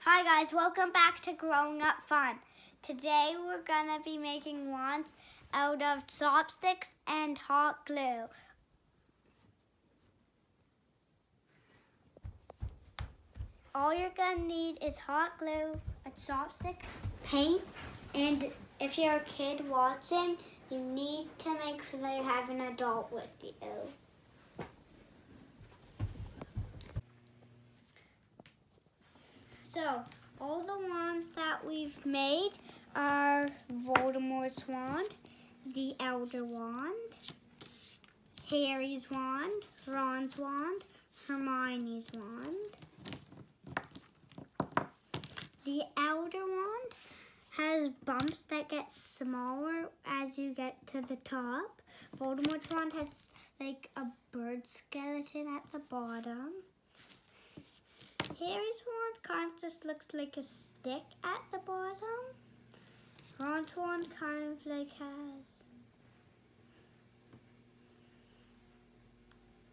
Hi guys, welcome back to Growing Up Fun. Today we're gonna be making wands out of chopsticks and hot glue. All you're gonna need is hot glue, a chopstick, paint, and if you're a kid watching, you need to make sure that you have an adult with you. So, all the wands that we've made are Voldemort's wand, the Elder wand, Harry's wand, Ron's wand, Hermione's wand. The Elder wand has bumps that get smaller as you get to the top. Voldemort's wand has like a bird skeleton at the bottom. Harry's wand kind of just looks like a stick at the bottom. Ron's wand kind of like has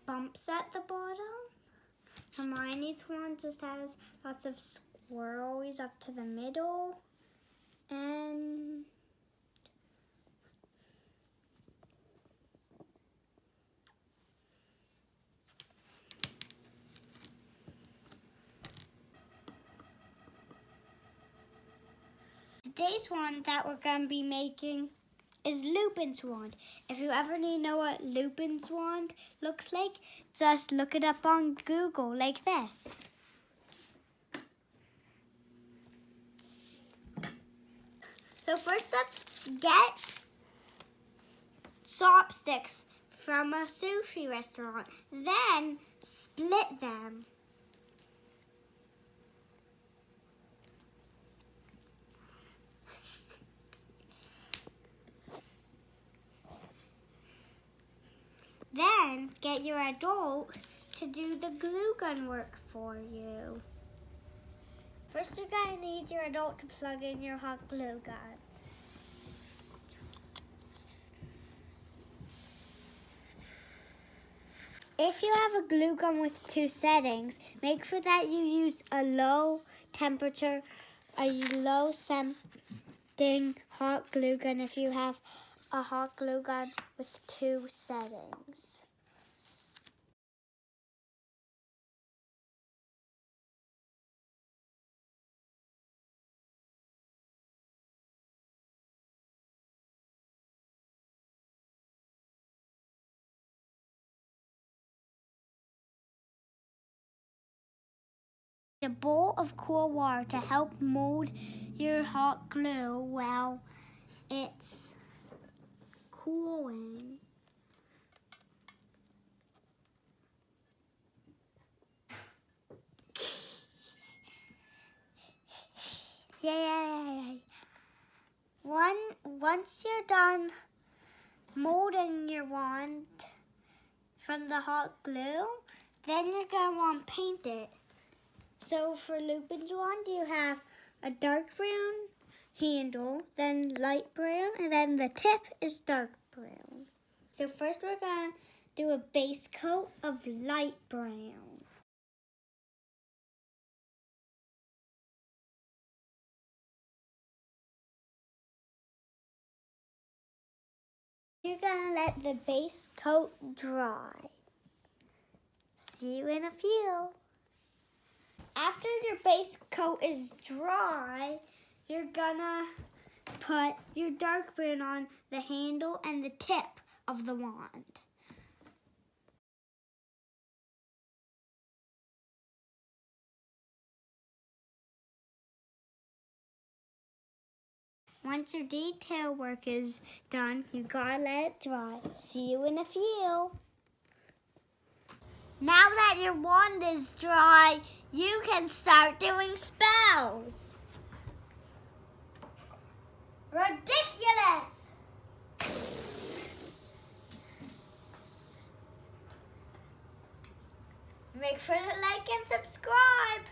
bumps at the bottom. Hermione's wand just has lots of swirlies up to the middle. And today's wand that we're going to be making is Lupin's wand. If you ever need to know what Lupin's wand looks like, just look it up on Google like this. So first up, get chopsticks from a sushi restaurant. Then split them. Then get your adult to do the glue gun work for you. First, you're going to need your adult to plug in your hot glue gun. If you have a glue gun with two settings, make sure that you use a low temperature, a low setting hot glue gun if you have a hot glue gun with two settings. A bowl of cool water to help mold your hot glue while it's cooling. Yay! Once you're done molding your wand from the hot glue, then you're going to want to paint it. So for Lupin's wand, you have a dark brown handle, then light brown, and then the tip is dark brown. So first we're going to do a base coat of light brown. You're going to let the base coat dry. See you in a few. After your base coat is dry, you're gonna put your dark brown on the handle and the tip of the wand. Once your detail work is done, you gotta let it dry. See you in a few. Now that your wand is dry, you can start doing spells. Ridiculous! Make sure to like and subscribe.